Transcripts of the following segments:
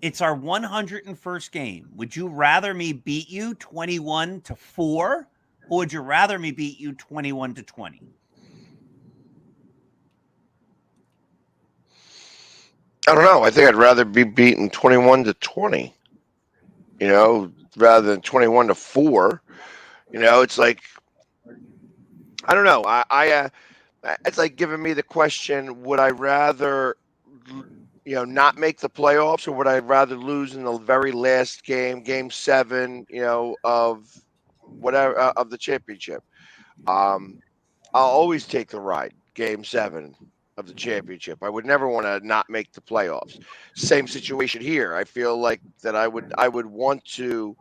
It's our 101st game. Would you rather me beat you 21-4, or would you rather me beat you 21-20? I don't know. I think I'd rather be beaten 21-20. Rather than 21-4. It's like I don't know. It's like giving me the question: would I rather, not make the playoffs, or would I rather lose in the very last game, Game 7, of whatever of the championship? Um, I'll always take the ride, Game 7 of the championship. I would never want to not make the playoffs. Same situation here. I feel like that I would want to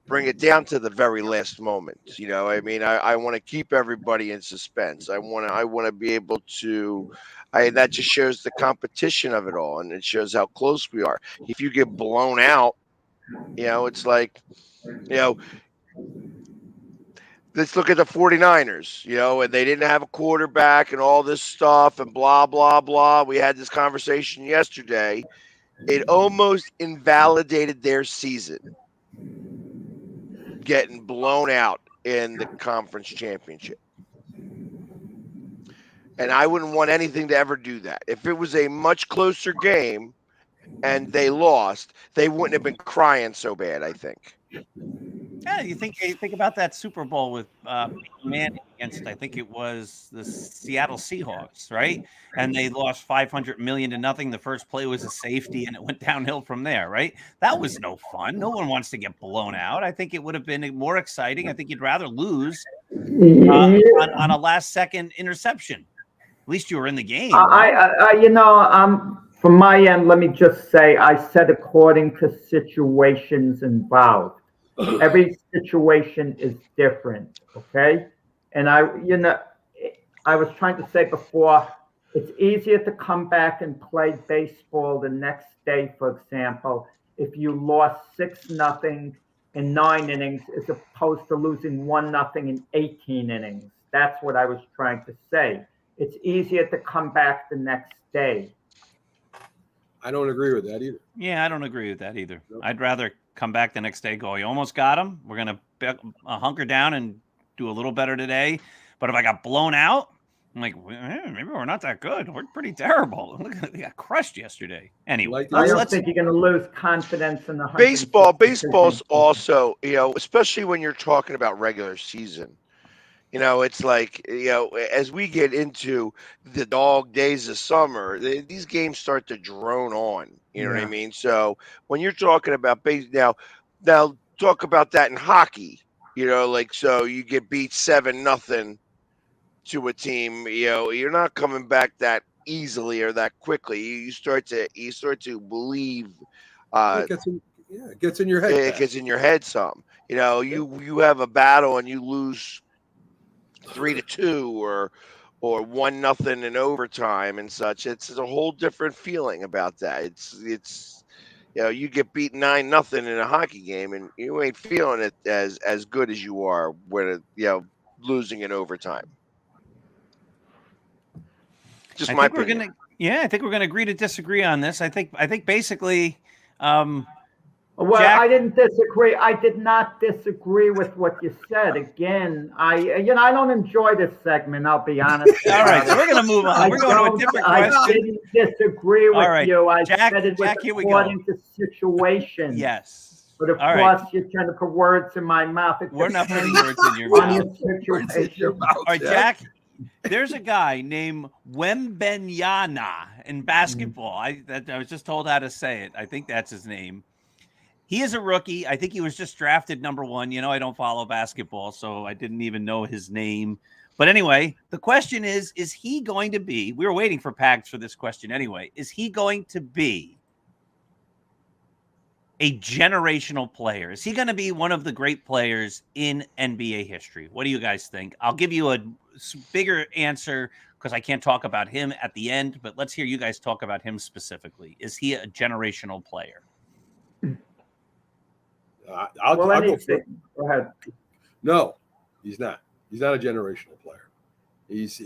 bring it down to the very last moment. I mean, I want to keep everybody in suspense. I want to be able to. That just shows the competition of it all, and it shows how close we are. If you get blown out, it's like, you know, let's look at the 49ers, and they didn't have a quarterback and all this stuff and blah, blah, blah. We had this conversation yesterday. It almost invalidated their season, getting blown out in the conference championship. And I wouldn't want anything to ever do that. If it was a much closer game and they lost, they wouldn't have been crying so bad, I think. Yeah, you think about that Super Bowl with Manning against, I think it was the Seattle Seahawks, right? And they lost 500 million to nothing. The first play was a safety, and it went downhill from there, right? That was no fun. No one wants to get blown out. I think it would have been more exciting. I think you'd rather lose on a last second interception. At least you were in the game, right? From my end, let me just say, I said according to situations involved. Every situation is different, okay? And I was trying to say before, it's easier to come back and play baseball the next day, for example, if you lost 6-0 in 9 innings as opposed to losing 1-0 in 18 innings. That's what I was trying to say. It's easier to come back the next day. I don't agree with that either. Yeah, I don't agree with that either. Nope. I'd rather come back the next day, go, you almost got him. We're going to hunker down and do a little better today. But if I got blown out, I'm like, maybe we're not that good. We're pretty terrible. We got crushed yesterday. Anyway, I don't think you're going to lose confidence in the baseball's also, especially when you're talking about regular season. It's like, as we get into the dog days of summer, these games start to drone on. You know what I mean? So when you're talking about now talk about that in hockey. So you get beat 7-0 to a team. You're not coming back that easily or that quickly. You start to believe. It gets in your head. It gets in your head some. You have a battle and you lose 3-2 or 1-0 in overtime and such. It's a whole different feeling about that. It's you get beat 9-0 in a hockey game and you ain't feeling it as good as you are when losing in overtime. Just my opinion. I think we're gonna agree to disagree on this. I think basically. Well, Jack? I didn't disagree. I did not disagree with what you said. Again, I don't enjoy this segment. I'll be honest. All right, so we're going to move on. We're going to a different question. I didn't disagree with you. I Jack, said it was according to situation. Yes. But of course, you're trying to put words in my mouth. We're not putting words in your mouth. All right, Jack. There's a guy named Wembanyama in basketball. I was just told how to say it. I think that's his name. He is a rookie. I think he was just drafted number 1. I don't follow basketball, so I didn't even know his name. But anyway, the question is he going to be, we were waiting for Pags for this question anyway, is he going to be a generational player? Is he going to be one of the great players in NBA history? What do you guys think? I'll give you a bigger answer because I can't talk about him at the end, but let's hear you guys talk about him specifically. Is he a generational player? I'll go Go ahead. No, he's not. He's not a generational player. He's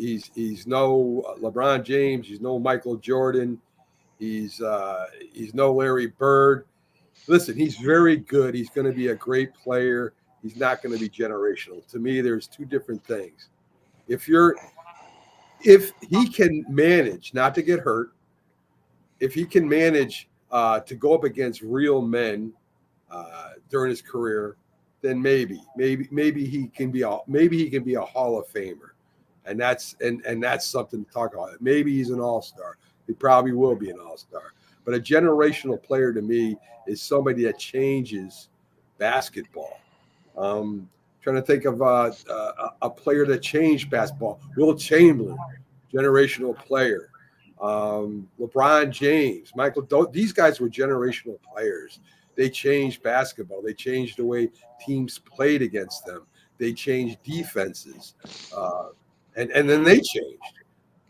no LeBron James. He's no Michael Jordan. He's no Larry Bird. listen, he's very good. He's going to be a great player. He's not going to be generational. To me, there's two different things. If he can manage not to get hurt, if he can manage to go up against real men during his career, then maybe he can be a Hall of Famer, and that's something to talk about. Maybe he's an all-star. He probably will be an all-star. But a generational player to me is somebody that changes basketball. Trying to think of a player that changed basketball. Will Chamberlain, generational player. LeBron James, these guys were generational players. They changed basketball. They changed the way teams played against them. They changed defenses, and then they changed.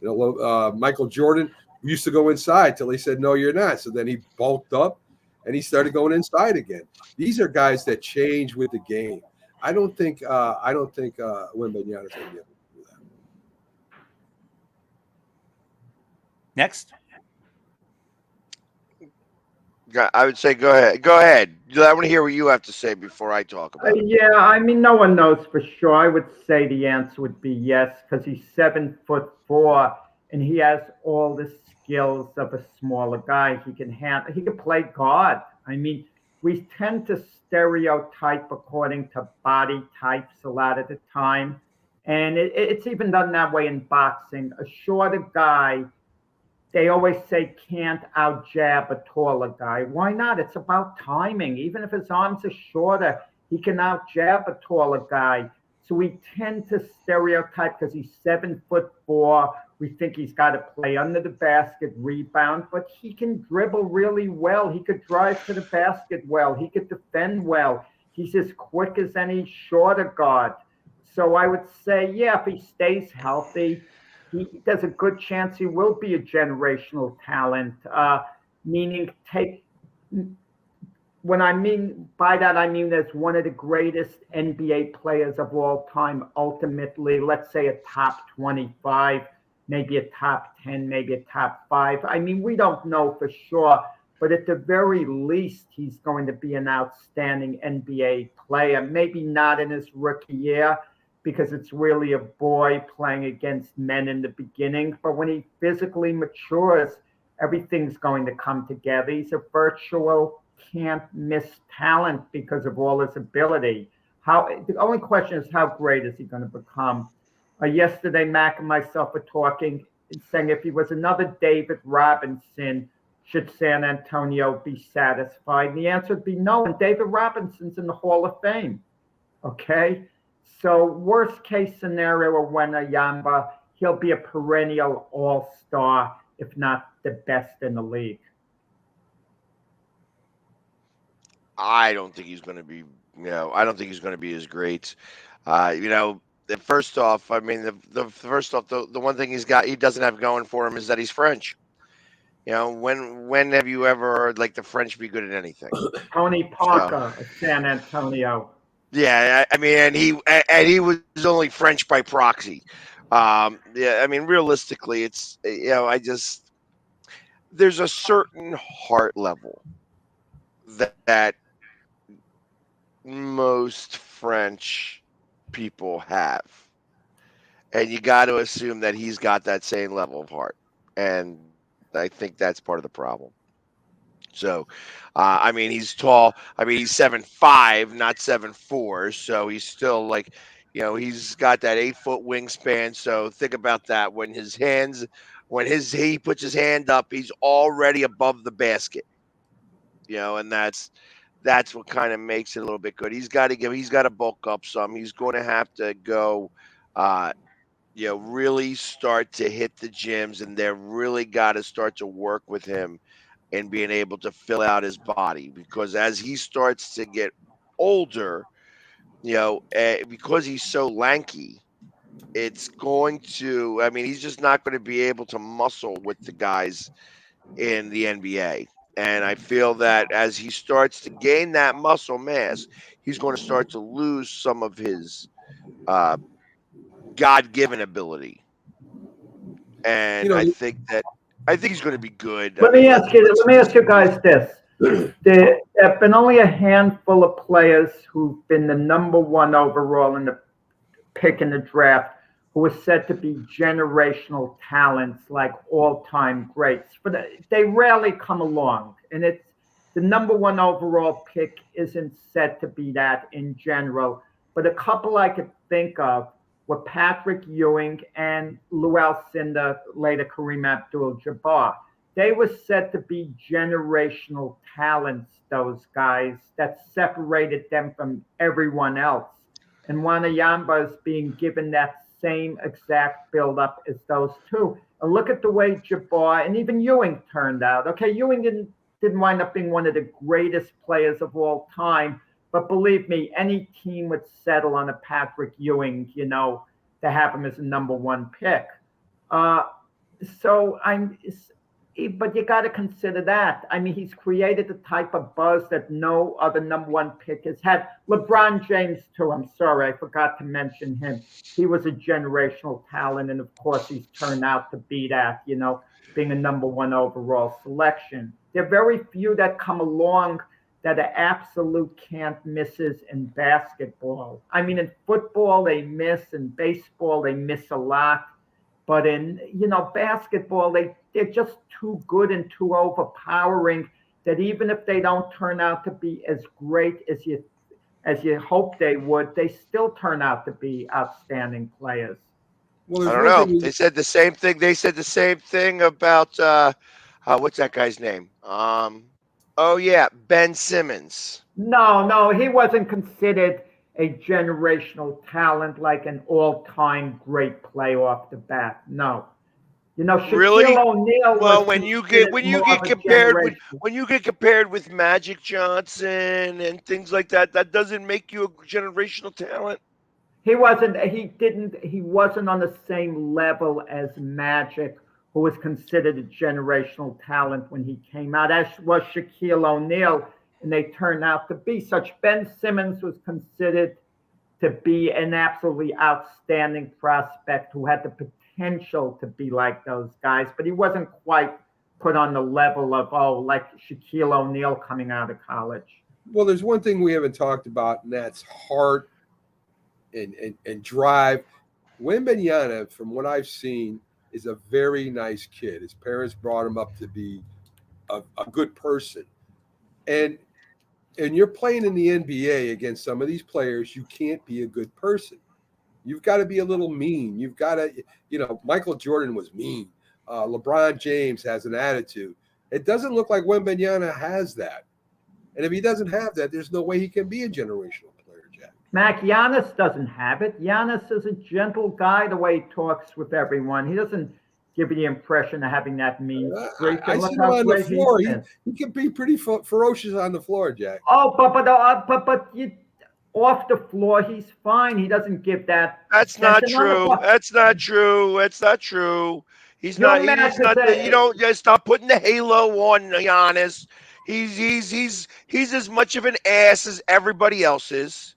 Michael Jordan used to go inside till they said, "No, you're not." So then he bulked up, and he started going inside again. These are guys that change with the game. I don't think Wembanyama is going to be able to do that. Next. I would say go ahead. Go ahead. I want to hear what you have to say before I talk about it. Yeah, I mean, no one knows for sure. I would say the answer would be yes, because he's 7'4", and he has all the skills of a smaller guy. He can play guard. I mean, we tend to stereotype according to body types a lot of the time, and it's even done that way in boxing. A shorter guy, they always say, can't out-jab a taller guy. Why not? It's about timing. Even if his arms are shorter, he can out-jab a taller guy. So we tend to stereotype because he's 7'4". We think he's got to play under the basket, rebound, but he can dribble really well. He could drive to the basket well. He could defend well. He's as quick as any shorter guard. So I would say, yeah, if he stays healthy, there's a good chance he will be a generational talent, meaning when I mean by that, I mean as one of the greatest NBA players of all time, ultimately, let's say a top 25, maybe a top 10, maybe a top 5. I mean, we don't know for sure, but at the very least, he's going to be an outstanding NBA player. Maybe not in his rookie year, because it's really a boy playing against men in the beginning. But when he physically matures, everything's going to come together. He's a virtual can't miss talent because of all his ability. The only question is, how great is he going to become? Yesterday, Mac and myself were talking and saying, if he was another David Robinson, should San Antonio be satisfied? And the answer would be no. And David Robinson's in the Hall of Fame. Okay? So worst case scenario, Wembanyama, he'll be a perennial all-star, if not the best in the league. I don't think he's going to be. I don't think he's going to be as great. First off, I mean, the one thing he doesn't have going for him is that he's French. When have you ever heard like the French be good at anything? Tony Parker of San Antonio. Yeah, I mean, and he was only French by proxy. I mean, realistically, it's there's a certain heart level that most French people have, and you got to assume that he's got that same level of heart, and I think that's part of the problem. So, I mean, he's tall. I mean, he's 7'5", not 7'4", so he's still like, he's got that 8-foot wingspan. So think about that. When he puts his hand up, he's already above the basket. And that's what kind of makes it a little bit good. He's got to bulk up some. He's going to have to go, really start to hit the gyms, and they're really got to start to work with him and being able to fill out his body, because as he starts to get older, because he's so lanky, it's going to, I mean, he's just not going to be able to muscle with the guys in the NBA. And I feel that as he starts to gain that muscle mass, he's going to start to lose some of his God-given ability. And I think he's going to be good. Let me ask you guys this. There have been only a handful of players who've been the number one overall in the pick in the draft who are said to be generational talents, like all-time greats. But they rarely come along, and it's the number one overall pick isn't said to be that in general. But a couple I could think of were Patrick Ewing and Lou Alcindor, later Kareem Abdul-Jabbar. They were said to be generational talents, those guys, that separated them from everyone else. And Wanyama is being given that same exact build-up as those two. And look at the way Jabbar and even Ewing turned out. Okay, Ewing didn't wind up being one of the greatest players of all time, but believe me, any team would settle on a Patrick Ewing, to have him as a number one pick. But you got to consider that. I mean, he's created the type of buzz that no other number one pick has had. LeBron James, too. I'm sorry, I forgot to mention him. He was a generational talent, and of course, he's turned out to be that, being a number one overall selection. There are very few that come along that are absolute can't misses in basketball. I mean, in football, they miss. In baseball, they miss a lot. But in, basketball, they're just too good and too overpowering that even if they don't turn out to be as great as you hope they would, they still turn out to be outstanding players. Well, I don't know. They said the same thing. They said the same thing about what's that guy's name? Ben Simmons. No, he wasn't considered a generational talent, like an all-time great player off the bat. No, Shaquille really? O'Neal. Well, when you get compared with Magic Johnson and things like that, that doesn't make you a generational talent. He wasn't on the same level as Magic, who was considered a generational talent when he came out, as was Shaquille O'Neal. And they turned out to be such. Ben Simmons was considered to be an absolutely outstanding prospect who had the potential to be like those guys, but he wasn't quite put on the level of, like Shaquille O'Neal coming out of college. Well, there's one thing we haven't talked about, and that's heart and drive. Wembanyama, from what I've seen, is a very nice kid. His parents brought him up to be a good person. And you're playing in the NBA against some of these players, you can't be a good person. You've got to be a little mean. You've got to, Michael Jordan was mean. LeBron James has an attitude. It doesn't look like Wembanyama has that. And if he doesn't have that, there's no way he can be a generational player, Jack. Mac, Giannis doesn't have it. Giannis is a gentle guy the way he talks with everyone. He doesn't give you the impression of having that mean streak. I see him on the floor. He can be pretty ferocious on the floor, Jack. Oh, but you, off the floor, he's fine. He doesn't give that. That's not true. That's not true. That's not true. He's not. Stop putting the halo on Giannis. He's as much of an ass as everybody else is.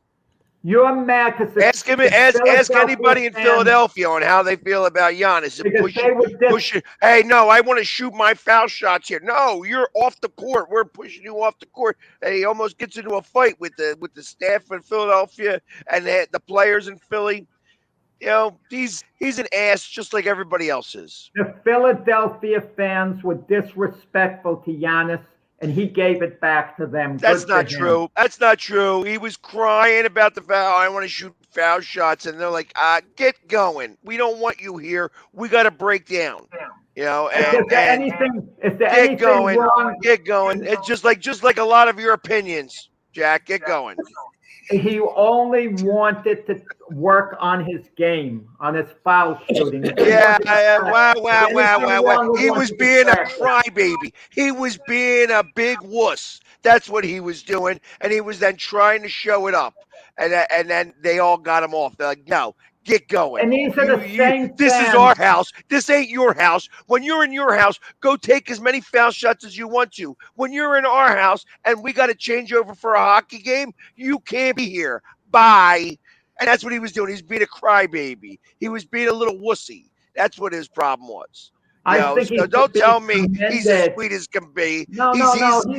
You're mad because ask anybody in Philadelphia on how they feel about Giannis. Hey, no, I want to shoot my foul shots here. No, you're off the court. We're pushing you off the court. And he almost gets into a fight with the staff in Philadelphia and the players in Philly. He's an ass just like everybody else is. The Philadelphia fans were disrespectful to Giannis, and he gave it back to them. That's not true. That's not true. He was crying about the foul. I want to shoot foul shots. And they're like, get going. We don't want you here. We got to break down. Is there anything wrong? Get going. It's just like a lot of your opinions, Jack. Get going. He only wanted to work on his game, on his foul shooting. Wow. He was being a crybaby. He was being a big wuss. That's what he was doing. And he was then trying to show it up. And then they all got him off. They're like, no, get going. And these are the same This is our house. This ain't your house. When you're in your house, go take as many foul shots as you want to. When you're in our house and we got to change over for a hockey game, you can't be here. Bye. And that's what he was doing. He's being a crybaby. He was being a little wussy. That's what his problem was. I know, think so he's don't tell me commended. he's as sweet as can be. No,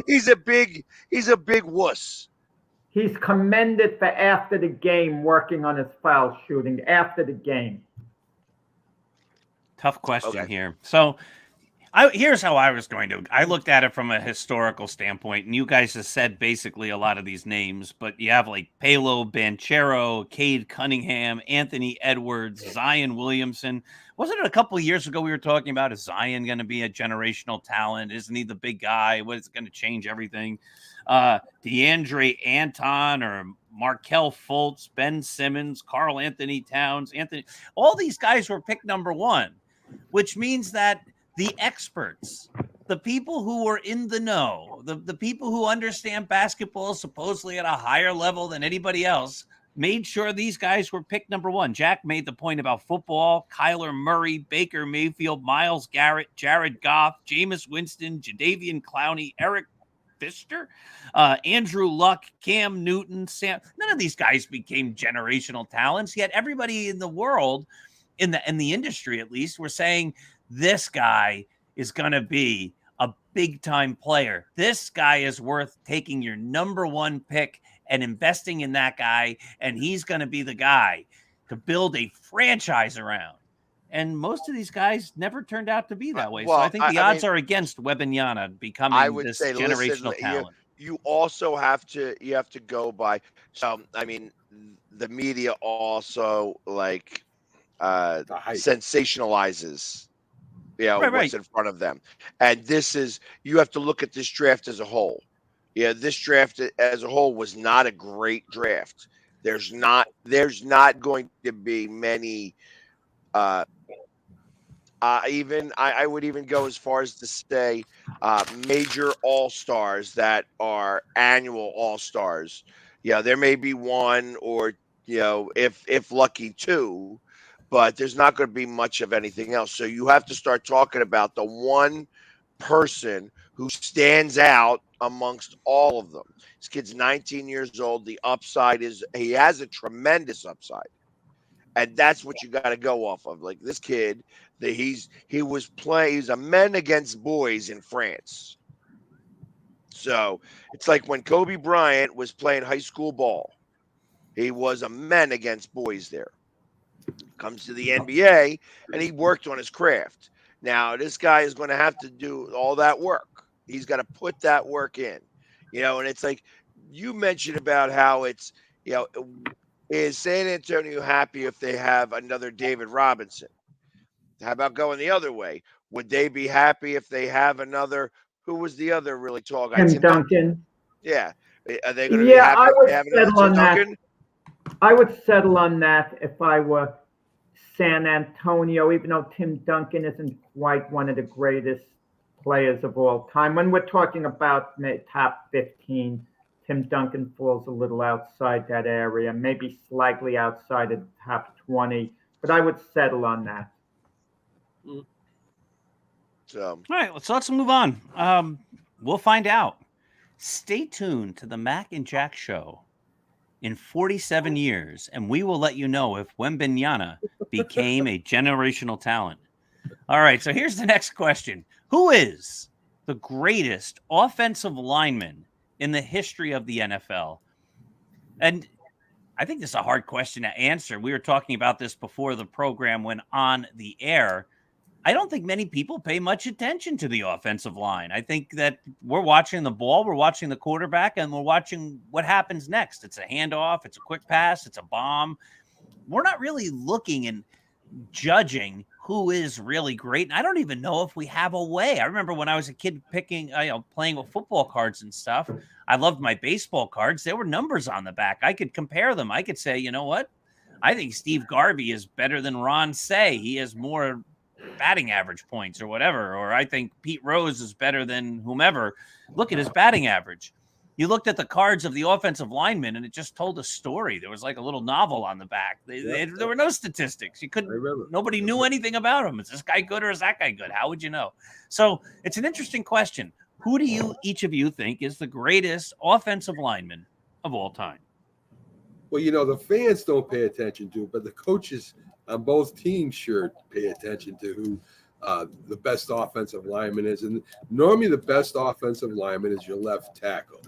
He's a big wuss. He's commended for after the game working on his foul shooting after the game. Tough question Okay. here. So here's how I was going to. I looked at it from a historical standpoint, and you guys have said basically a lot of these names, but you have like Paolo Banchero, Cade Cunningham, Anthony Edwards, Zion Williamson. Wasn't it a couple of years ago we were talking about, is Zion going to be a generational talent? Isn't he the big guy? What is going to change everything? DeAndre Anton or Markelle Fultz, Ben Simmons, Karl Anthony Towns, all these guys were picked number 1, which means that the experts, the people who are in the know, the people who understand basketball supposedly at a higher level than anybody else, made sure these guys were picked number 1. Jack made the point about football. Kyler Murray, Baker Mayfield, Myles Garrett, Jared Goff, Jameis Winston, Jadeveon Clowney, Eric Fister, Andrew Luck, Cam Newton, Sam. None of these guys became generational talents, yet everybody in the world, in the industry at least, were saying this guy is going to be a big-time player. This guy is worth taking your number 1 pick and investing in that guy, and he's going to be the guy to build a franchise around. And most of these guys never turned out to be that way. Well, so I think the odds are against Wembanyama becoming this generational talent. You also have to go by. So I mean, the media also like sensationalizes, what's in front of them, and you have to look at this draft as a whole. Yeah, this draft as a whole was not a great draft. There's not going to be many. I would even go as far as to say major all-stars that are annual all-stars. Yeah, there may be one or if lucky 2, but there's not going to be much of anything else. So you have to start talking about the one person who stands out amongst all of them. This kid's 19 years old. The upside is he has a tremendous upside. And that's what you got to go off of. Like this kid, he's a men against boys in France. So it's like when Kobe Bryant was playing high school ball, he was a men against boys there. Comes to the NBA and he worked on his craft. Now this guy is going to have to do all that work. He's got to put that work in, and it's like you mentioned about how it's, is San Antonio happy if they have another David Robinson? How about going the other way? Would they be happy if they have another? Who was the other really tall guy? Tim Duncan. Yeah. Are they going to be happy if they have another Tim Duncan? I would settle on that if I were San Antonio, even though Tim Duncan isn't quite one of the greatest players of all time. When we're talking about top 15, Tim Duncan falls a little outside that area, maybe slightly outside of the top 20, but I would settle on that. All right, so let's move on. We'll find out. Stay tuned to the Mac and Jack Show in 47 years, and we will let you know if Wembanyama became a generational talent. All right, so here's the next question. Who is the greatest offensive lineman in the history of the NFL? And I think this is a hard question to answer. We were talking about this before the program went on the air. I don't think many people pay much attention to the offensive line. I think that we're watching the ball, we're watching the quarterback, and we're watching what happens next. It's a handoff, it's a quick pass, it's a bomb. We're not really looking and judging who is really great. And I don't even know if we have a way. I remember when I was a kid playing with football cards and stuff. I loved my baseball cards. There were numbers on the back. I could compare them. I could say, you know what? I think Steve Garvey is better than Ron Say. He has more batting average points or whatever. Or I think Pete Rose is better than whomever. Look at his batting average. You looked at the cards of the offensive linemen, and it just told a story. There was like a little novel on the back. There were no statistics. Nobody knew anything about him. Is this guy good or is that guy good? How would you know? So it's an interesting question. Who do each of you think is the greatest offensive lineman of all time? Well, the fans don't pay attention to it, but the coaches on both teams sure pay attention to who the best offensive lineman is. And normally the best offensive lineman is your left tackle.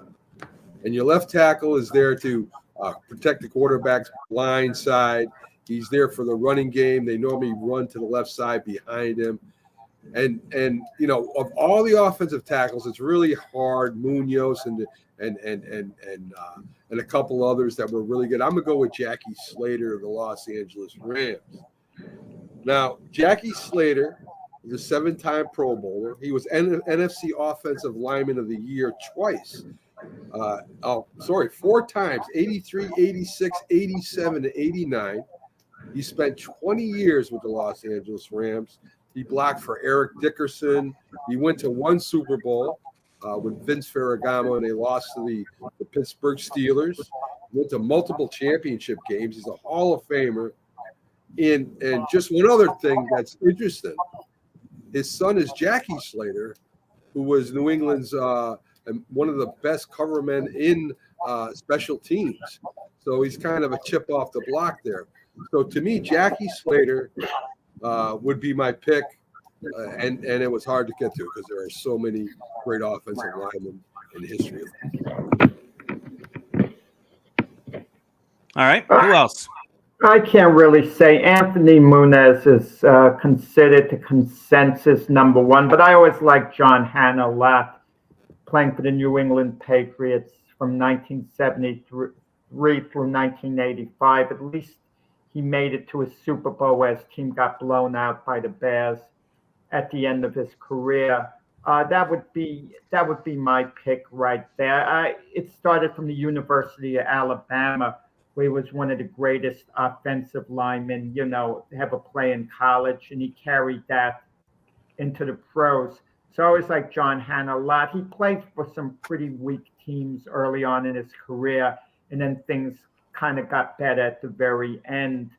And your left tackle is there to protect the quarterback's blind side. He's there for the running game. They normally run to the left side behind him. And you know, of all the offensive tackles, it's really hard. Munoz and a couple others that were really good. I'm gonna go with Jackie Slater of the Los Angeles Rams. Now, Jackie Slater is a 7-time Pro Bowler. He was NFC Offensive Lineman of the Year twice. 4 times, 83, 86, 87, and 89. He spent 20 years with the Los Angeles Rams. He blocked for Eric Dickerson. He went to 1 Super Bowl with Vince Ferragamo, and they lost to the Pittsburgh Steelers. He went to multiple championship games. He's a Hall of Famer. And just one other thing that's interesting, his son is Jackie Slater, who was New England's one of the best covermen in special teams. So he's kind of a chip off the block there. So to me, Jackie Slater would be my pick, and it was hard to get to because there are so many great offensive linemen in the history of them. All right, who else? I can't really say. Anthony Munoz is considered the consensus number 1, but I always like John Hanna a lot, playing for the New England Patriots from 1973 through 1985. At least he made it to a Super Bowl where his team got blown out by the Bears at the end of his career. That would be my pick right there. It started from the University of Alabama, where he was one of the greatest offensive linemen, ever play in college, and he carried that into the pros. So I always like John Hanna a lot. He played for some pretty weak teams early on in his career, and then things kind of got better at the very end.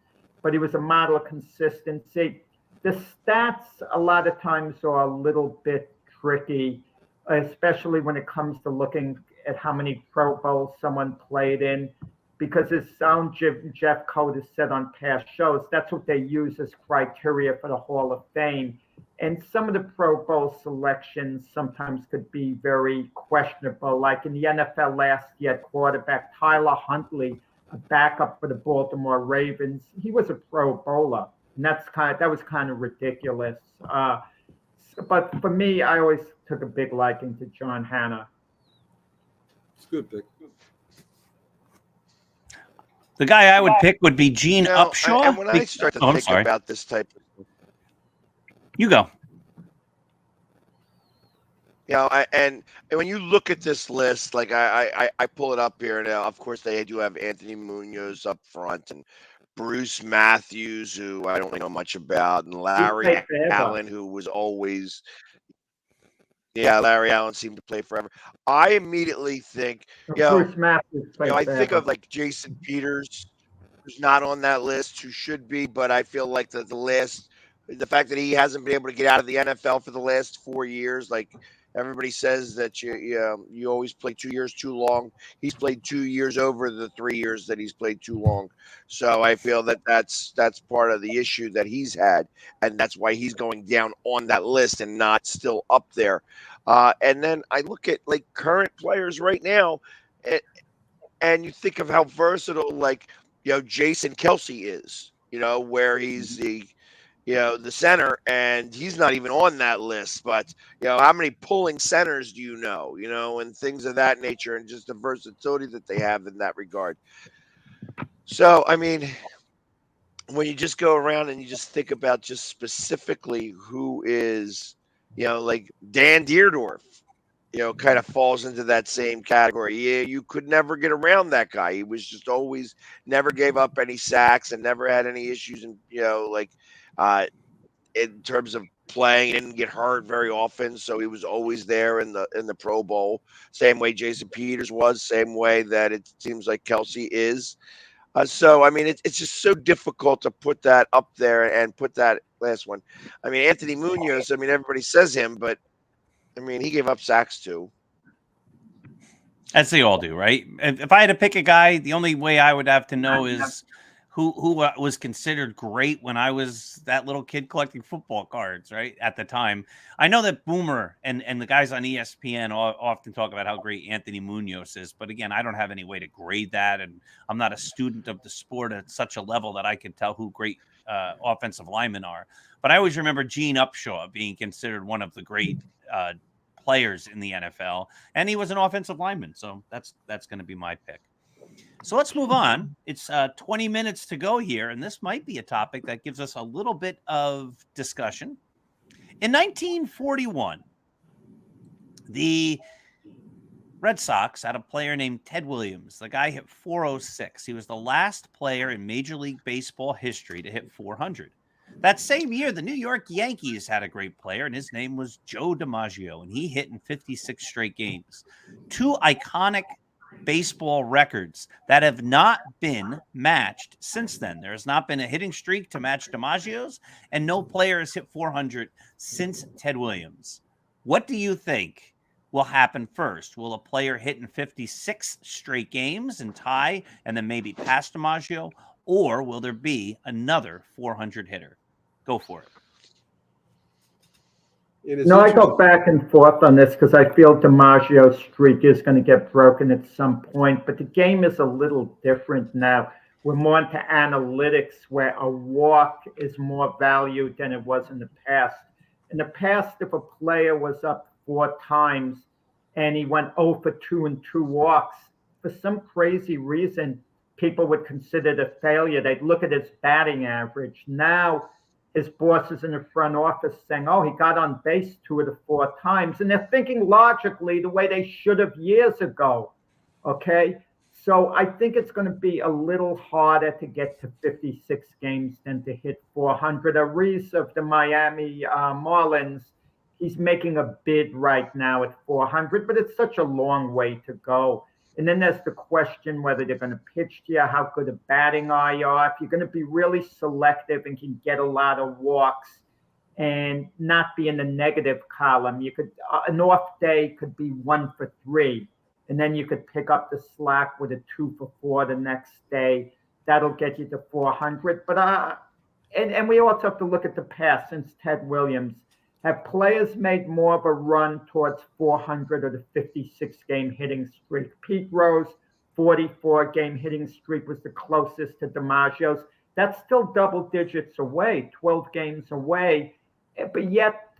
But he was a model of consistency. The stats a lot of times are a little bit tricky, especially when it comes to looking at how many Pro Bowls someone played in, because as Jeff Coat has said on past shows, that's what they use as criteria for the Hall of Fame. And some of the Pro Bowl selections sometimes could be very questionable. Like in the NFL last year, quarterback Tyler Huntley, a backup for the Baltimore Ravens, he was a Pro Bowler, and that was kind of ridiculous. But for me, I always took a big liking to John Hanna. It's a good pick. The guy I would pick would be Gene Upshaw. And when I start to think about this type of, you go. And when you look at this list, like I pull it up here now. Of course, they do have Anthony Munoz up front and Bruce Matthews, who I don't know much about, and Larry Allen, who was always. Yeah, Larry Allen seemed to play forever. I immediately think, Bruce Matthews I think of like Jason Peters, who's not on that list, who should be, but I feel like the fact that he hasn't been able to get out of the NFL for the last 4 years, like everybody says that you always play 2 years too long. He's played 2 years over the 3 years that he's played too long. So I feel that that's part of the issue that he's had, and that's why he's going down on that list and not still up there. And then I look at like current players right now, and you think of how versatile like Jason Kelce is, where he's the center, and he's not even on that list. But how many pulling centers do you know, and things of that nature, and just the versatility that they have in that regard. So I mean, when you just go around and you just think about just specifically who is, like Dan Dierdorf, kind of falls into that same category. Yeah, you could never get around that guy. He was just always never gave up any sacks and never had any issues, and in terms of playing, he didn't get hurt very often, so he was always there in the Pro Bowl. Same way Jason Peters was, same way that it seems like Kelce is. So I mean, it's just so difficult to put that up there and put that last one. I mean, Anthony Munoz. I mean, everybody says him, but I mean, he gave up sacks too. As they all do, right? If I had to pick a guy, the only way I would have to know is who was considered great when I was that little kid collecting football cards, right? At the time. I know that Boomer and the guys on ESPN often talk about how great Anthony Munoz is, but again, I don't have any way to grade that, and I'm not a student of the sport at such a level that I can tell who great offensive linemen are. But I always remember Gene Upshaw being considered one of the great players in the NFL, and he was an offensive lineman, so that's going to be my pick. So let's move on. It's 20 minutes to go here, and this might be a topic that gives us a little bit of discussion. In 1941, the Red Sox had a player named Ted Williams. The guy hit 406. He was the last player in Major League Baseball history to hit 400. That same year, the New York Yankees had a great player, and his name was Joe DiMaggio, and he hit in 56 straight games. Two iconic baseball records that have not been matched since then. There has not been a hitting streak to match DiMaggio's, and no player has hit 400 since Ted Williams. What do you think will happen first? Will a player hit in 56 straight games and tie and then maybe pass DiMaggio, or will there be another 400 hitter? Go for it. No, I go back and forth on this because I feel DiMaggio's streak is going to get broken at some point, but the game is a little different now. We're more into analytics where a walk is more valued than it was in the past. In the past, if a player was up 4 times and he went 0 for 2 and 2 walks, for some crazy reason, people would consider it a failure. They'd look at his batting average. Now, his bosses in the front office saying, oh, he got on base 2 of the 4 times. And they're thinking logically the way they should have years ago. Okay. So I think it's going to be a little harder to get to 56 games than to hit 400. Ariz of the Miami Marlins, he's making a bid right now at 400, but it's such a long way to go. And then there's the question whether they're going to pitch to you, how good a batting eye you are. If you're going to be really selective and can get a lot of walks and not be in the negative column, you could an off day could be 1 for 3, and then you could pick up the slack with a 2 for 4 the next day. That'll get you to 400. But and we also have to look at the past since Ted Williams. Have players made more of a run towards 400 or the 56-game hitting streak? Pete Rose, 44-game hitting streak was the closest to DiMaggio's. That's still double digits away, 12 games away. But yet,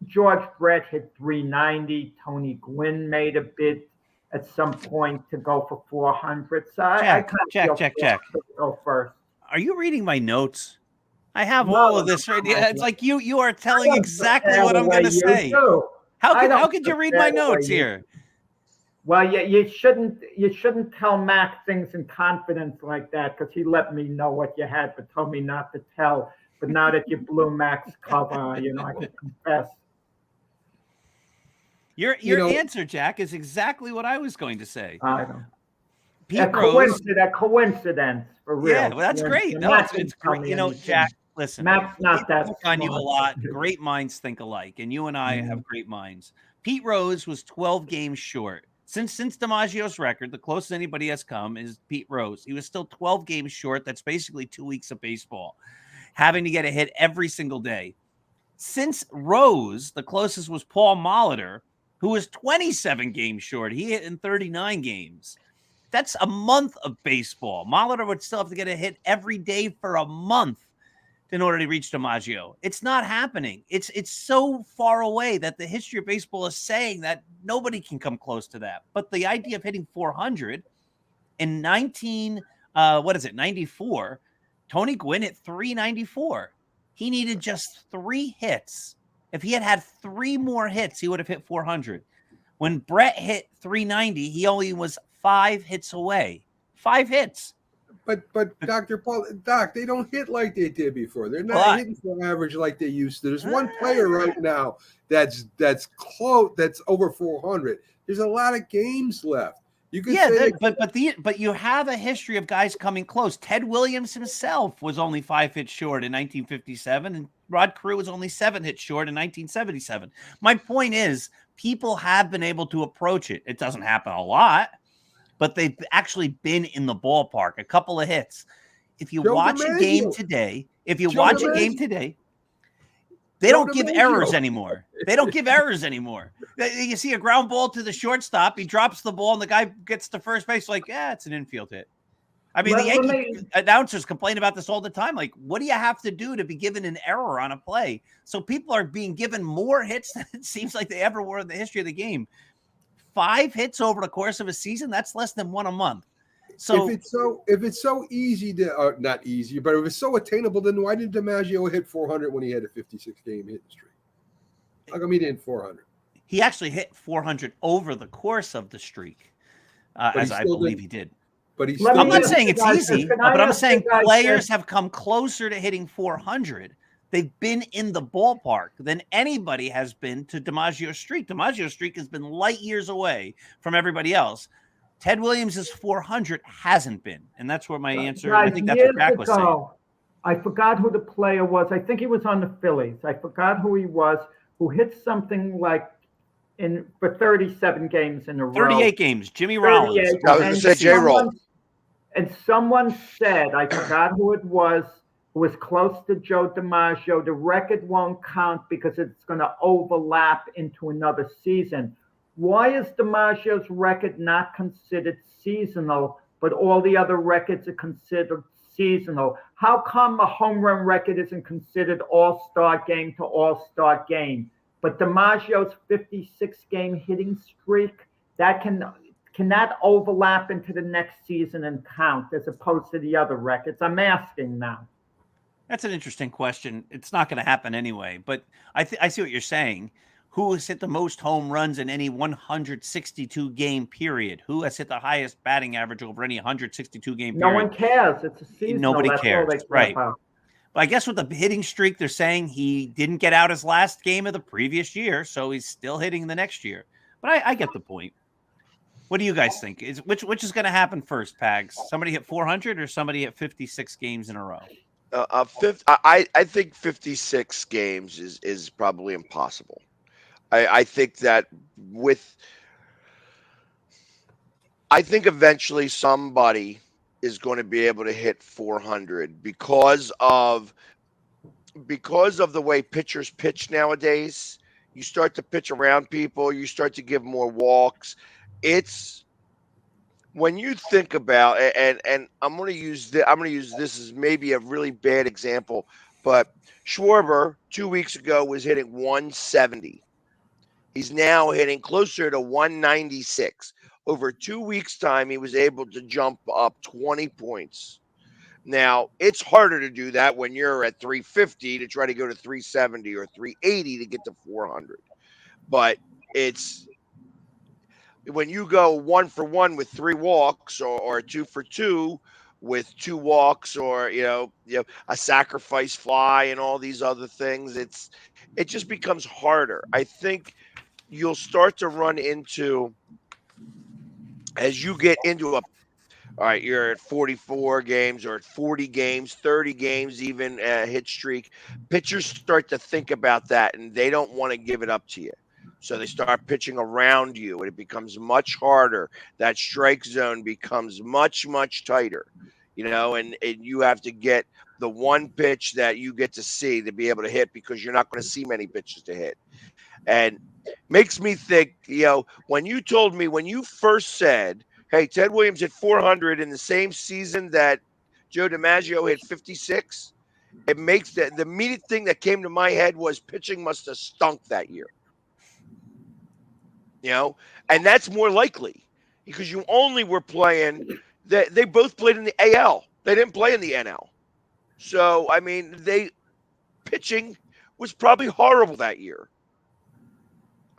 George Brett hit 390. Tony Gwynn made a bid at some point to go for 400. So Jack. Go first. Are you reading my notes? I have all of this right here. It's like you are telling exactly what I'm going to say. How could you read my notes here? Well, you shouldn't tell Mac things in confidence like that because he let me know what you had, but told me not to tell. But now that you blew Mac's cover, I can confess. Your answer, Jack, is exactly what I was going to say. I know. Pete Rose, a coincidence for real. Yeah, well, that's great. No, it's great. Jack, listen. Mac's not that smart. On you a lot. Great minds think alike, and you and I have great minds. Pete Rose was 12 games short. Since DiMaggio's record, the closest anybody has come is Pete Rose. He was still 12 games short. That's basically 2 weeks of baseball, having to get a hit every single day. Since Rose, the closest was Paul Molitor, who was 27 games short. He hit in 39 games. That's a month of baseball. Molitor would still have to get a hit every day for a month in order to reach DiMaggio. It's not happening. It's so far away that the history of baseball is saying that nobody can come close to that. But the idea of hitting 400 in 94, Tony Gwynn hit 394. He needed just 3 hits. If he had 3 more hits, he would have hit 400. When Brett hit 390, he only was 5 hits away. 5 hits. But Dr. Paul, Doc, they don't hit like they did before. They're not hitting for average like they used to. There's one player right now that's close, that's over 400. There's a lot of games left. You could say but you have a history of guys coming close. Ted Williams himself was only 5 hits short in 1957, and Rod Carew was only 7 hits short in 1977. My point is, people have been able to approach it. It doesn't happen a lot, but they've actually been in the ballpark. A couple of hits. if you Joe watch a game DiMaggio. today, if you Joe watch a DiMaggio. game today, they Joe don't give DiMaggio. errors anymore. They don't give errors anymore. You see a ground ball to the shortstop, he drops the ball, and the guy gets to first base like, yeah, it's an infield hit. I mean, the Yankee announcers complain about this all the time. Like, what do you have to do to be given an error on a play? So people are being given more hits than it seems like they ever were in the history of the game. 5 hits over the course of a season, that's less than 1 a month. So if it's so easy to not easy, but if it's so attainable, then why did DiMaggio hit 400 when he had a 56-game hitting streak? How come he didn't 400? He actually hit 400 over the course of the streak, as I believe he did. But he's I'm not saying it's easy, but I'm saying players have come closer to hitting 400. They've been in the ballpark than anybody has been to DiMaggio's streak. DiMaggio's streak has been light years away from everybody else. Ted Williams' 400 hasn't been, and that's where my answer. I think that's what Jack was saying. I forgot who the player was. I think he was on the Phillies. I forgot who he was, who hit something like for 37 games in a row. 38 games. Jimmy Rollins. I was going to say J-Roll. And someone said, I forgot who it was, who was close to Joe DiMaggio, the record won't count because it's going to overlap into another season. Why is DiMaggio's record not considered seasonal, but all the other records are considered seasonal? How come a home run record isn't considered all-star game to all-star game? But DiMaggio's 56-game hitting streak, that cannot overlap into the next season and count as opposed to the other records? I'm asking now. That's an interesting question. It's not going to happen anyway, but I see what you're saying. Who has hit the most home runs in any 162-game period? Who has hit the highest batting average over any 162-game period? No one cares. It's a season. Nobody cares. Right. But I guess with the hitting streak, they're saying he didn't get out his last game of the previous year, so he's still hitting the next year. But I get the point. What do you guys think? Which is going to happen first, Pags? Somebody hit 400 or somebody hit 56 games in a row? I think 56 games is probably impossible. I think that I think eventually somebody is going to be able to hit 400 because of the way pitchers pitch nowadays. You start to pitch around people, you start to give more walks. It's when you think about and I'm going to use this as maybe a really bad example, but Schwarber 2 weeks ago was hitting 170. He's now hitting closer to 196. Over 2 weeks' time, he was able to jump up 20 points. Now, it's harder to do that when you're at 350 to try to go to 370 or 380 to get to 400. But it's when you go 1 for 1 with 3 walks or 2 for 2 with 2 walks or, you know, a sacrifice fly and all these other things, it just becomes harder. I think you'll start to run into, as you get into all right, you're at 44 games or at 40 games, 30 games, even hit streak. Pitchers start to think about that, and they don't want to give it up to you. So they start pitching around you, and it becomes much harder. That strike zone becomes much, much tighter, and you have to get the one pitch that you get to see to be able to hit because you're not going to see many pitches to hit. And makes me think, when you first said, hey, Ted Williams hit 400 in the same season that Joe DiMaggio hit 56, it makes the immediate thing that came to my head was pitching must have stunk that year. And that's more likely because you only were playing, they both played in the AL. They didn't play in the NL. So, I mean, pitching was probably horrible that year.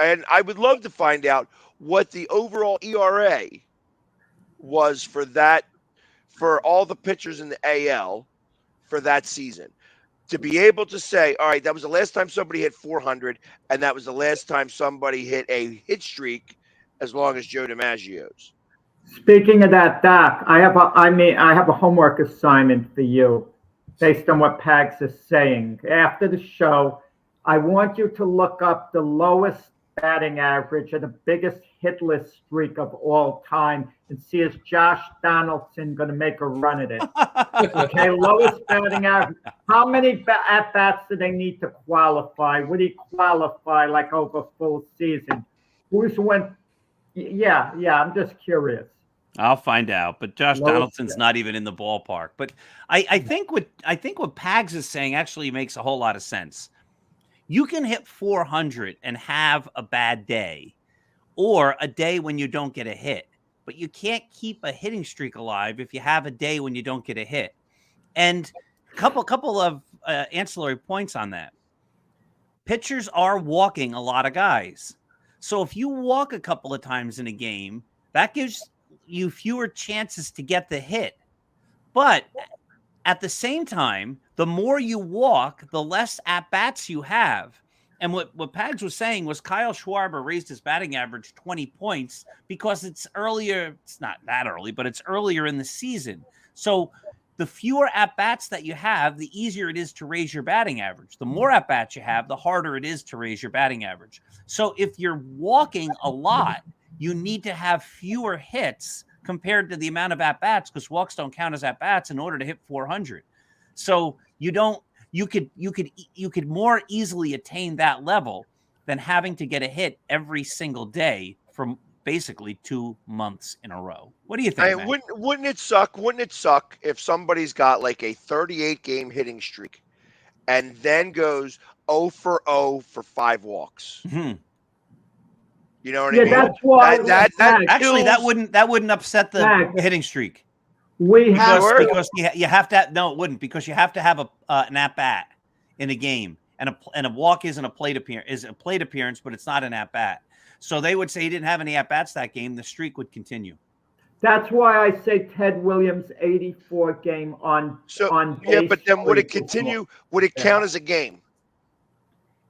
And I would love to find out what the overall ERA was for all the pitchers in the AL for that season. To be able to say, all right, that was the last time somebody hit 400, and that was the last time somebody hit a hit streak as long as Joe DiMaggio's. Speaking of that, Doc, I have a homework assignment for you based on what Pags is saying. After the show, I want you to look up the lowest batting average or the biggest hitless streak of all time and see is Josh Donaldson going to make a run at it. Okay, lowest batting average. How many at-bats do they need to qualify? Would he qualify like over full season? Who's went? Yeah, I'm just curious. I'll find out. But Josh Lowest Donaldson's not even in the ballpark. But I think what Pags is saying actually makes a whole lot of sense. You can hit 400 and have a bad day, or a day when you don't get a hit. But you can't keep a hitting streak alive if you have a day when you don't get a hit. And a couple of ancillary points on that. Pitchers are walking a lot of guys. So if you walk a couple of times in a game, that gives you fewer chances to get the hit. But at the same time, the more you walk, the less at-bats you have. And what Pags was saying was Kyle Schwarber raised his batting average 20 points because it's earlier. It's not that early, but it's earlier in the season. So the fewer at-bats that you have, the easier it is to raise your batting average. The more at-bats you have, the harder it is to raise your batting average. So if you're walking a lot, you need to have fewer hits compared to the amount of at-bats, because walks don't count as at-bats in order to hit 400. So you could more easily attain that level than having to get a hit every single day from basically 2 months in a row. What do you think, Matt? Wouldn't it suck? Wouldn't it suck if somebody's got like a 38 game hitting streak and then goes 0 for 0 for 5 walks? Mm-hmm. You know what I mean? That's why that Actually, kills. that wouldn't upset the hitting streak. We have Because you have to. No, it wouldn't, because you have to have an at bat in a game, and a walk isn't a plate appearance, but it's not an at bat. So they would say he didn't have any at bats that game. The streak would continue. That's why I say Ted Williams 84 game on Yeah, but then would it continue? Would it count as a game?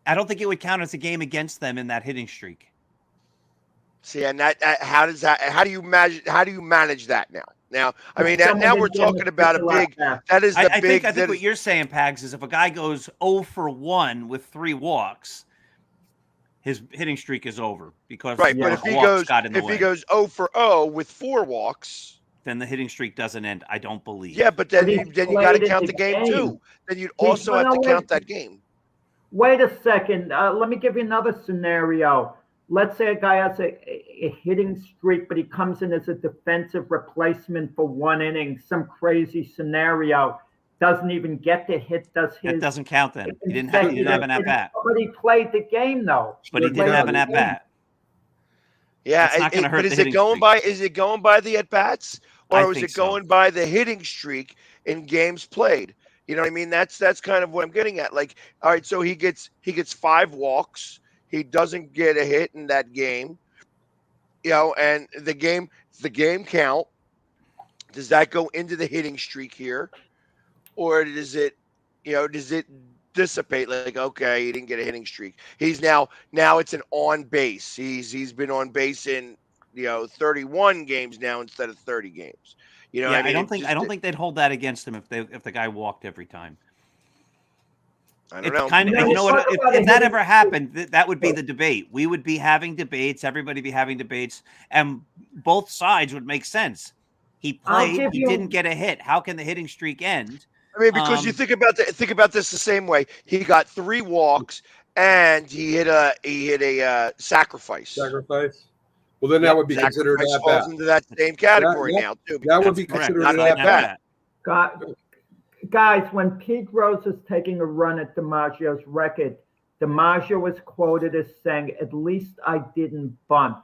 I don't think it would count as a game against them in that hitting streak. See, and how do you manage that now? Now, I mean, now we're talking about a big. That is the big. I think what you're saying, Pags, is if a guy goes 0 for 1 with 3 walks, his hitting streak is over because right. But if he goes 0 for 0 with 4 walks, then the hitting streak doesn't end. I don't believe. Yeah, but then you got to count the game too. Then you'd also have to count that game. Wait a second. Let me give you another scenario. Let's say a guy has a hitting streak, but he comes in as a defensive replacement for 1 inning, some crazy scenario, doesn't even get the hit. It doesn't count then. He didn't have an at-bat. But he played the game, though. But he didn't have an at-bat. Yeah, but is it going by the at-bats, or is it going by the hitting streak in games played? You know what I mean? That's kind of what I'm getting at. Like, all right, so he gets 5 walks. He doesn't get a hit in that game, and the game count. Does that go into the hitting streak here, or does it dissipate? Like, okay, he didn't get a hitting streak. He's now it's an on base. He's been on base in 31 games now instead of 30 games. You know, what I mean? I don't think they'd hold that against him if the guy walked every time. I don't know. If that ever happened, that would be the debate. We would be having debates. Everybody be having debates, and both sides would make sense. He played. He didn't get a hit. How can the hitting streak end? I mean, because you think about this the same way. He got 3 walks, and he hit a sacrifice. Well, then that would be considered an at-bat. Falls into that same category now too. That would be considered an at-bat. Guys, when Pete Rose is taking a run at DiMaggio's record, DiMaggio was quoted as saying, "At least I didn't bunt."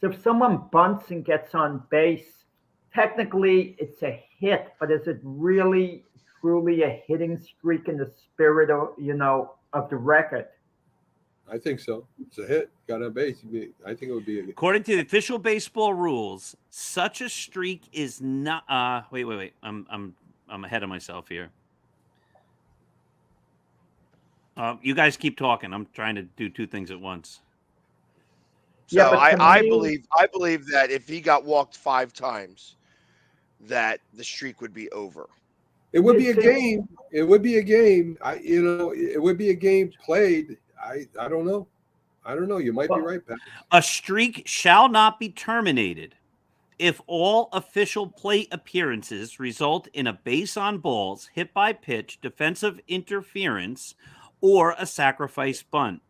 So if someone bunts and gets on base, technically it's a hit, but is it really truly a hitting streak in the spirit of the record? I think so. It's a hit. Got on base. I think it would be. According to the official baseball rules, such a streak is not. Wait. I'm ahead of myself here. You guys keep talking. I'm trying to do 2 things at once. So I believe that if he got walked 5 times, that the streak would be over. It would be a game. It would be a game. It would be a game played. I don't know. I don't know. You might be right, Pat. A streak shall not be terminated if all official plate appearances result in a base on balls, hit by pitch, defensive interference, or a sacrifice bunt.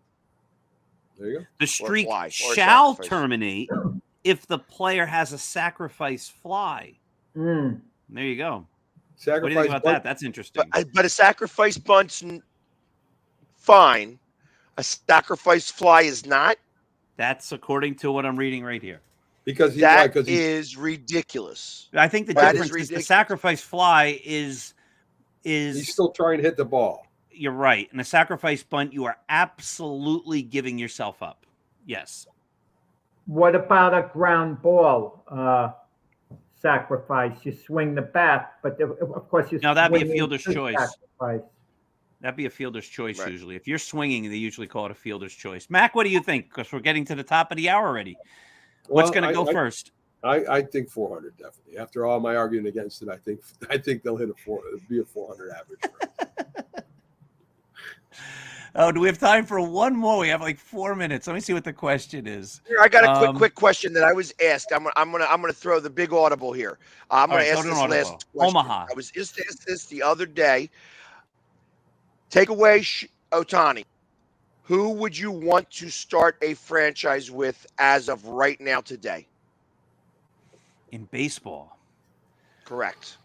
There you go. The streak fly, or shall sacrifice. terminate if the player has a sacrifice fly. Mm. There you go. Sacrifice What do you think about bunt. that? That's interesting. But a sacrifice bunt's fine. A sacrifice fly is not. That's according to what I'm reading right here. Because That is ridiculous. I think the That is difference is the ridiculous. sacrifice fly is he's still trying to hit the ball. you're right. In a sacrifice bunt, you are absolutely giving yourself up. Yes. What about a ground ball sacrifice? You swing the bat, but of course you. No, that'd be a swing fielder's into choice. sacrifice. That'd be a fielder's choice Right. usually. If you're swinging, they usually call it a fielder's choice. Mac, what do you think? Because we're getting to the top of the hour already. What's Well, going to go first? I think 400 definitely. After all my arguing against it, I think they'll hit it'll be a 400 average. Oh, do we have time for one more? We have like 4 minutes. Let me see what the question is. Here, I got a quick question that I was asked. I'm gonna throw the big audible here. I'm All gonna right, ask go to this an audible. last question. Omaha. I was just asked this the other day. Take away Otani. Who would you want to start a franchise with as of right now today? In baseball. Correct.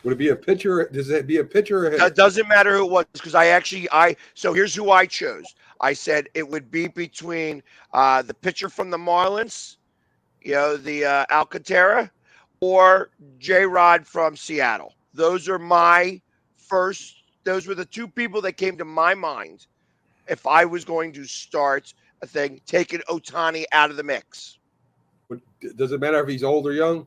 Would it be a pitcher? Does it be a pitcher or a hitter? It doesn't matter who it was because so here's who I chose. I said it would be between the pitcher from the Marlins, the Alcantara, or J-Rod from Seattle. Those were the two people that came to my mind if I was going to start a thing, taking Otani out of the mix. Does it matter if he's old or young?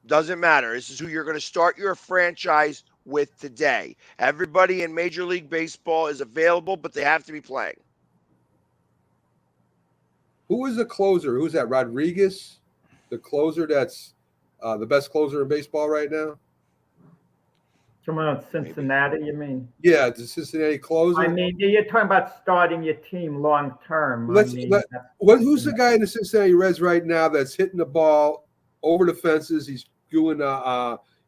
Doesn't matter. This is who you're going to start your franchise with today. Everybody in Major League Baseball is available, but they have to be playing. Who is the closer? Who's that? Rodriguez, the closer that's the best closer in baseball right now? Come on, Cincinnati, you mean? Yeah, the Cincinnati closer. I mean, you're talking about starting your team long term. Who's the guy in the Cincinnati Reds right now that's hitting the ball over the fences? He's doing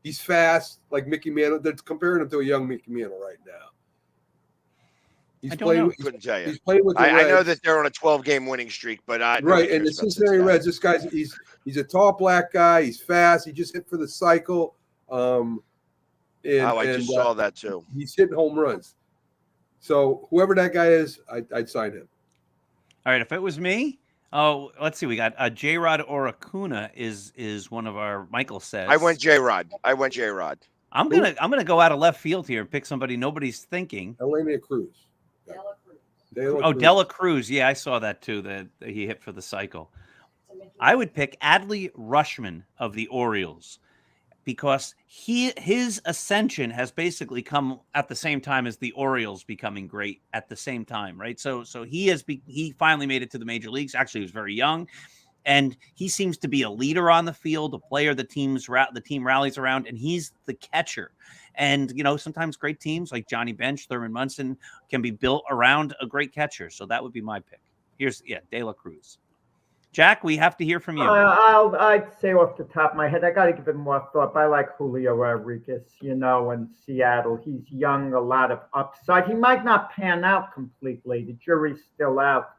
he's fast like Mickey Mantle. They're comparing him to a young Mickey Mantle right now. He's playing. Couldn't tell you. He's playing with the Reds. I know that they're on a 12-game winning streak, but right. And the Cincinnati Reds, this guy's he's a tall black guy. He's fast. He just hit for the cycle. I just saw that too. He's hitting home runs. So whoever that guy is, I'd sign him. All right. If it was me, let's see. We got J-Rod or Acuna is one of our. Michael says I went J-Rod. I'm gonna go out of left field here and pick somebody nobody's thinking. Elena Cruz. Dela Cruz. Yeah, I saw that too. That he hit for the cycle. I would pick Adley Rushman of the Orioles because his ascension has basically come at the same time as the Orioles becoming great at the same time, right? So he finally made it to the major leagues. Actually, he was very young, and he seems to be a leader on the field, a player the team rallies around, and he's the catcher. And sometimes great teams like Johnny Bench, Thurman Munson can be built around a great catcher. So that would be my pick. De La Cruz. Jack, we have to hear from you. I'd say off the top of my head, I got to give it more thought. But I like Julio Rodriguez, in Seattle. He's young, a lot of upside. He might not pan out completely. The jury's still out.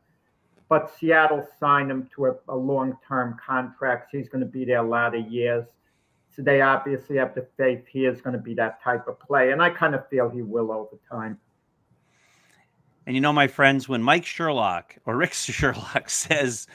But Seattle signed him to a long-term contract. So he's going to be there a lot of years. So they obviously have the faith he is going to be that type of play. And I kind of feel he will over time. And my friends, when Mike Sherlock or Rick Sherlock says,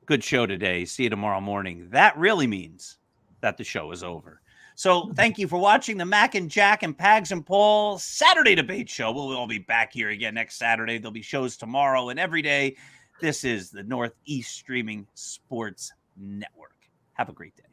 "Good show today, see you tomorrow morning," that really means that the show is over. So thank you for watching the Mac and Jack and Pags and Paul Saturday Debate Show. We'll all be back here again next Saturday. There'll be shows tomorrow and every day. This is the Northeast Streaming Sports Network. Have a great day.